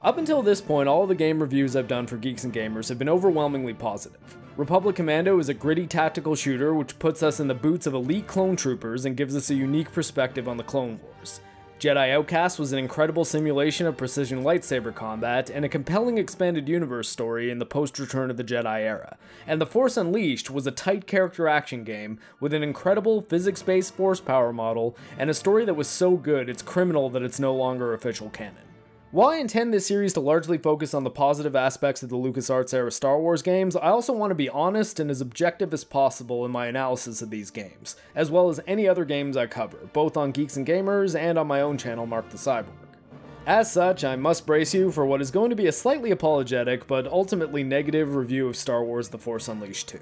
Up until this point, all the game reviews I've done for Geeks and Gamers have been overwhelmingly positive. Republic Commando is a gritty tactical shooter which puts us in the boots of elite clone troopers and gives us a unique perspective on the Clone Wars. Jedi Outcast was an incredible simulation of precision lightsaber combat and a compelling expanded universe story in the post-Return of the Jedi era. And The Force Unleashed was a tight character action game with an incredible physics-based force power model and a story that was so good it's criminal that it's no longer official canon. While I intend this series to largely focus on the positive aspects of the LucasArts era Star Wars games, I also want to be honest and as objective as possible in my analysis of these games, as well as any other games I cover, both on Geeks and Gamers and on my own channel Mark the Cyborg. As such, I must brace you for what is going to be a slightly apologetic but ultimately negative review of Star Wars The Force Unleashed 2.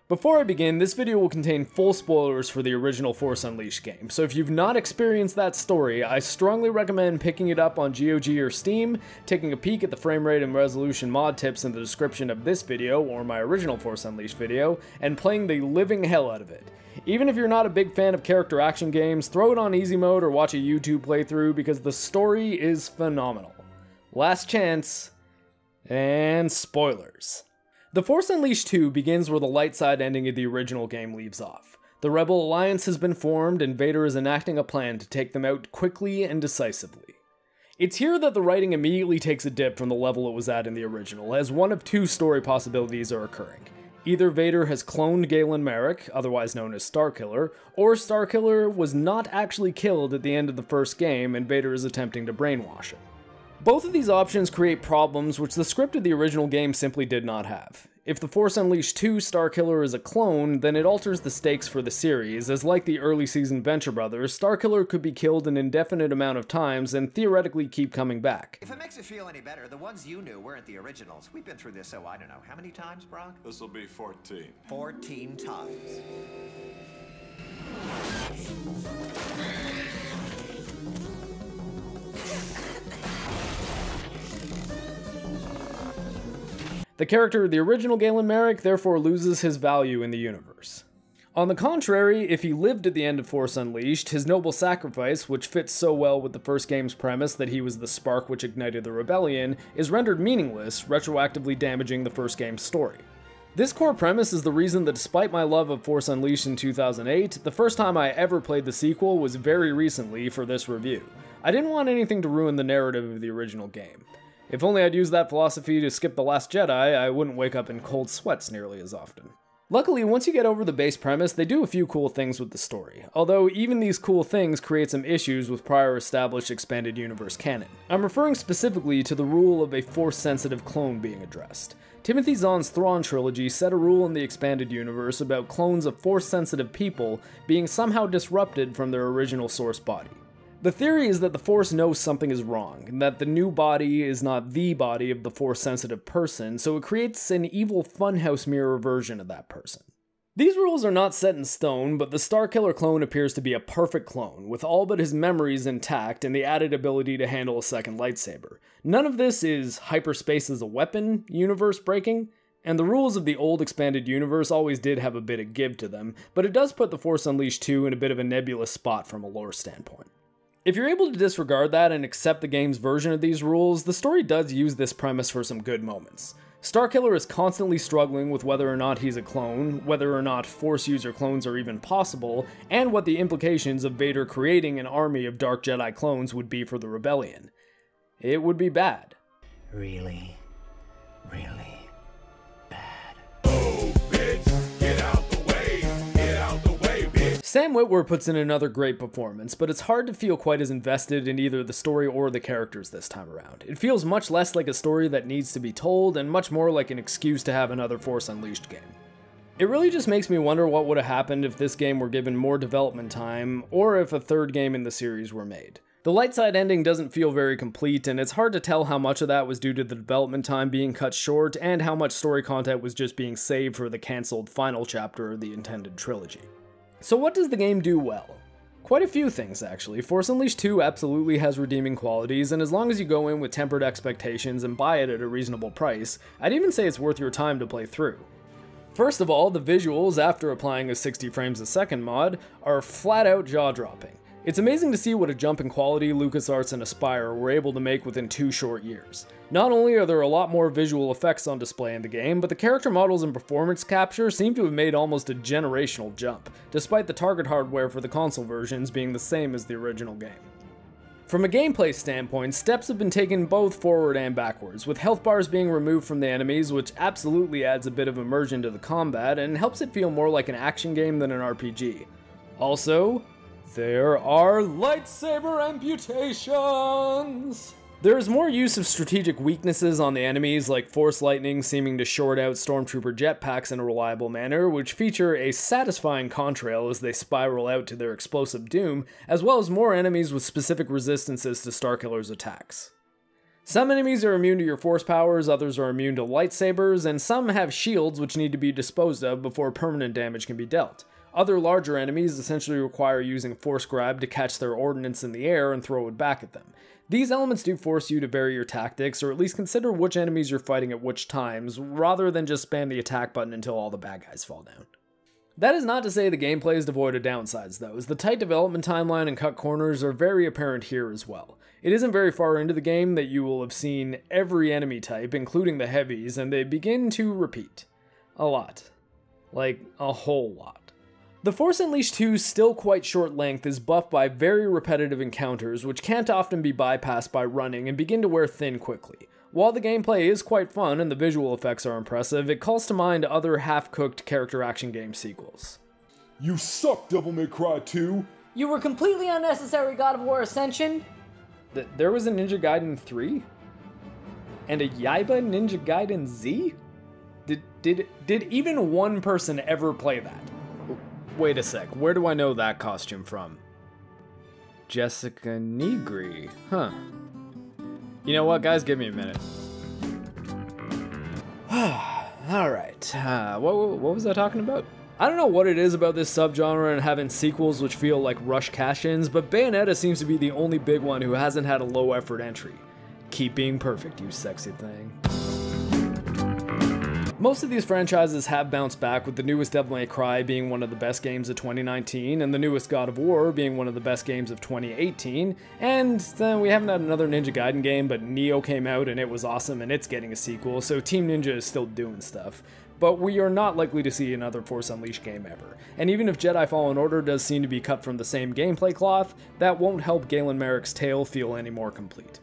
Before I begin, this video will contain full spoilers for the original Force Unleashed game, so if you've not experienced that story, I strongly recommend picking it up on GOG or Steam, taking a peek at the frame rate and resolution mod tips in the description of this video, or my original Force Unleashed video, and playing the living hell out of it. Even if you're not a big fan of character action games, throw it on easy mode or watch a YouTube playthrough because the story is phenomenal. Last chance, and spoilers. The Force Unleashed 2 begins where the light side ending of the original game leaves off. The Rebel Alliance has been formed and Vader is enacting a plan to take them out quickly and decisively. It's here that the writing immediately takes a dip from the level it was at in the original, as one of two story possibilities are occurring. Either Vader has cloned Galen Marek, otherwise known as Starkiller, or Starkiller was not actually killed at the end of the first game and Vader is attempting to brainwash him. Both of these options create problems which the script of the original game simply did not have. If The Force Unleashed 2 Starkiller is a clone, then it alters the stakes for the series, as like the early season Venture Brothers, Starkiller could be killed an indefinite amount of times and theoretically keep coming back. If it makes you feel any better, the ones you knew weren't the originals. We've been through this, I don't know, how many times, Brock? This'll be 14. 14 times. The character of the original Galen Marek therefore loses his value in the universe. On the contrary, if he lived at the end of Force Unleashed, his noble sacrifice, which fits so well with the first game's premise that he was the spark which ignited the rebellion, is rendered meaningless, retroactively damaging the first game's story. This core premise is the reason that despite my love of Force Unleashed in 2008, the first time I ever played the sequel was very recently for this review. I didn't want anything to ruin the narrative of the original game. If only I'd used that philosophy to skip The Last Jedi, I wouldn't wake up in cold sweats nearly as often. Luckily, once you get over the base premise, they do a few cool things with the story, although even these cool things create some issues with prior established expanded universe canon. I'm referring specifically to the rule of a Force-sensitive clone being addressed. Timothy Zahn's Thrawn trilogy set a rule in the expanded universe about clones of Force-sensitive people being somehow disrupted from their original source body. The theory is that the Force knows something is wrong, and that the new body is not the body of the Force-sensitive person, so it creates an evil funhouse mirror version of that person. These rules are not set in stone, but the Starkiller clone appears to be a perfect clone, with all but his memories intact and the added ability to handle a second lightsaber. None of this is hyperspace as a weapon, universe breaking, and the rules of the old expanded universe always did have a bit of give to them, but it does put The Force Unleashed 2 in a bit of a nebulous spot from a lore standpoint. If you're able to disregard that and accept the game's version of these rules, the story does use this premise for some good moments. Starkiller is constantly struggling with whether or not he's a clone, whether or not Force user clones are even possible, and what the implications of Vader creating an army of Dark Jedi clones would be for the rebellion. It would be bad. Really bad. Sam Witwer puts in another great performance, but it's hard to feel quite as invested in either the story or the characters this time around. It feels much less like a story that needs to be told, and much more like an excuse to have another Force Unleashed game. It really just makes me wonder what would have happened if this game were given more development time, or if a third game in the series were made. The light side ending doesn't feel very complete, and it's hard to tell how much of that was due to the development time being cut short, and how much story content was just being saved for the cancelled final chapter of the intended trilogy. So what does the game do well? Quite a few things, actually. Force Unleashed 2 absolutely has redeeming qualities, and as long as you go in with tempered expectations and buy it at a reasonable price, I'd even say it's worth your time to play through. First of all, the visuals, after applying a 60 frames a second mod, are flat out jaw-dropping. It's amazing to see what a jump in quality LucasArts and Aspyr were able to make within 2 short years. Not only are there a lot more visual effects on display in the game, but the character models and performance capture seem to have made almost a generational jump, despite the target hardware for the console versions being the same as the original game. From a gameplay standpoint, steps have been taken both forward and backwards, with health bars being removed from the enemies, which absolutely adds a bit of immersion to the combat and helps it feel more like an action game than an RPG. Also, there are lightsaber amputations! There is more use of strategic weaknesses on the enemies, like Force Lightning seeming to short out Stormtrooper jetpacks in a reliable manner, which feature a satisfying contrail as they spiral out to their explosive doom, as well as more enemies with specific resistances to Starkiller's attacks. Some enemies are immune to your force powers, others are immune to lightsabers, and some have shields which need to be disposed of before permanent damage can be dealt. Other larger enemies essentially require using Force Grab to catch their ordnance in the air and throw it back at them. These elements do force you to vary your tactics, or at least consider which enemies you're fighting at which times, rather than just spam the attack button until all the bad guys fall down. That is not to say the gameplay is devoid of downsides though, as the tight development timeline and cut corners are very apparent here as well. It isn't very far into the game that you will have seen every enemy type, including the heavies, and they begin to repeat. A lot. Like, a whole lot. The Force Unleashed 2's still quite short length is buffed by very repetitive encounters, which can't often be bypassed by running and begin to wear thin quickly. While the gameplay is quite fun and the visual effects are impressive, it calls to mind other half-cooked character action game sequels. You suck, Devil May Cry 2! You were completely unnecessary, God of War Ascension! There was a Ninja Gaiden 3? And a Yaiba Ninja Gaiden Z? Did even one person ever play that? Wait a sec, where do I know that costume from? Jessica Nigri, huh. You know what, guys, give me a minute. Alright, what was I talking about? I don't know what it is about this subgenre and having sequels which feel like rush cash-ins, but Bayonetta seems to be the only big one who hasn't had a low-effort entry. Keep being perfect, you sexy thing. Most of these franchises have bounced back, with the newest Devil May Cry being one of the best games of 2019, and the newest God of War being one of the best games of 2018, and we haven't had another Ninja Gaiden game, but Nioh came out and it was awesome and it's getting a sequel, so Team Ninja is still doing stuff. But we are not likely to see another Force Unleashed game ever, and even if Jedi Fallen Order does seem to be cut from the same gameplay cloth, that won't help Galen Merrick's tale feel any more complete.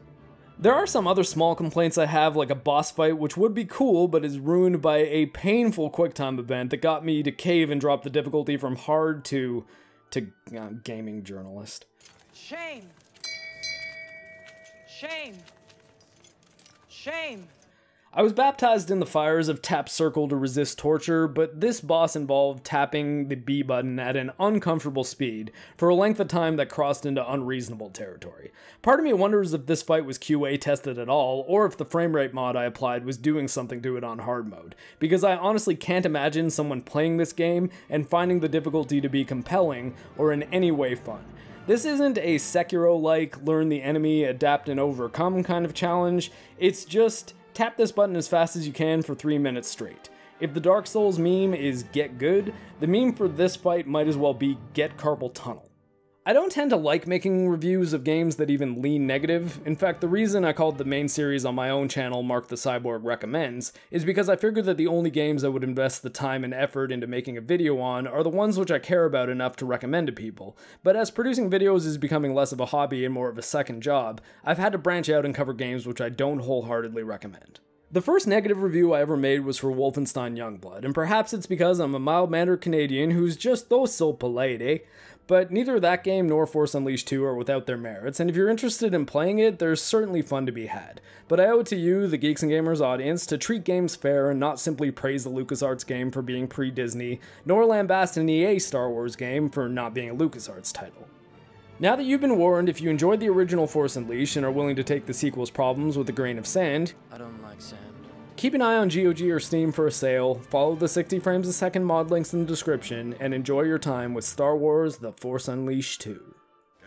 There are some other small complaints I have, like a boss fight which would be cool but is ruined by a painful QuickTime event that got me to cave and drop the difficulty from hard to gaming journalist. Shame! Shame! Shame! I was baptized in the fires of tap circle to resist torture, but this boss involved tapping the B button at an uncomfortable speed for a length of time that crossed into unreasonable territory. Part of me wonders if this fight was QA tested at all, or if the framerate mod I applied was doing something to it on hard mode, because I honestly can't imagine someone playing this game and finding the difficulty to be compelling or in any way fun. This isn't a Sekiro-like learn the enemy, adapt and overcome kind of challenge, it's just tap this button as fast as you can for 3 minutes straight. If the Dark Souls meme is get good, the meme for this fight might as well be get carpal tunnel. I don't tend to like making reviews of games that even lean negative. In fact, the reason I called the main series on my own channel Mark the Cyborg Recommends is because I figured that the only games I would invest the time and effort into making a video on are the ones which I care about enough to recommend to people. But as producing videos is becoming less of a hobby and more of a second job, I've had to branch out and cover games which I don't wholeheartedly recommend. The first negative review I ever made was for Wolfenstein Youngblood, and perhaps it's because I'm a mild-mannered Canadian who's just so polite, eh? But neither that game nor Force Unleashed 2 are without their merits, and if you're interested in playing it, there's certainly fun to be had. But I owe it to you, the Geeks and Gamers audience, to treat games fair and not simply praise the LucasArts game for being pre-Disney, nor lambast an EA Star Wars game for not being a LucasArts title. Now that you've been warned, if you enjoyed the original Force Unleashed and are willing to take the sequel's problems with a grain of sand, I don't like sand. Keep an eye on GOG or Steam for a sale, follow the 60 frames a second mod links in the description, and enjoy your time with Star Wars The Force Unleashed 2.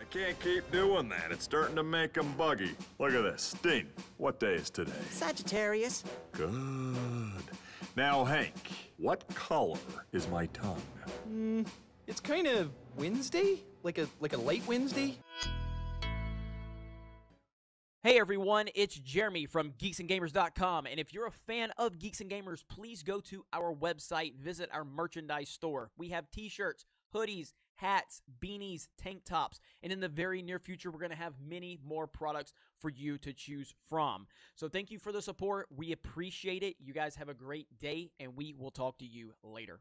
I can't keep doing that. It's starting to make them buggy. Look at this. Sting, what day is today? Sagittarius. Good. Now, Hank, what color is my tongue? It's kind of Wednesday? like a late Wednesday? Hey everyone, it's Jeremy from geeksandgamers.com, and if you're a fan of Geeks and Gamers, please go to our website, visit our merchandise store. We have t-shirts, hoodies, hats, beanies, tank tops, and in the very near future, we're going to have many more products for you to choose from. So thank you for the support. We appreciate it. You guys have a great day, and we will talk to you later.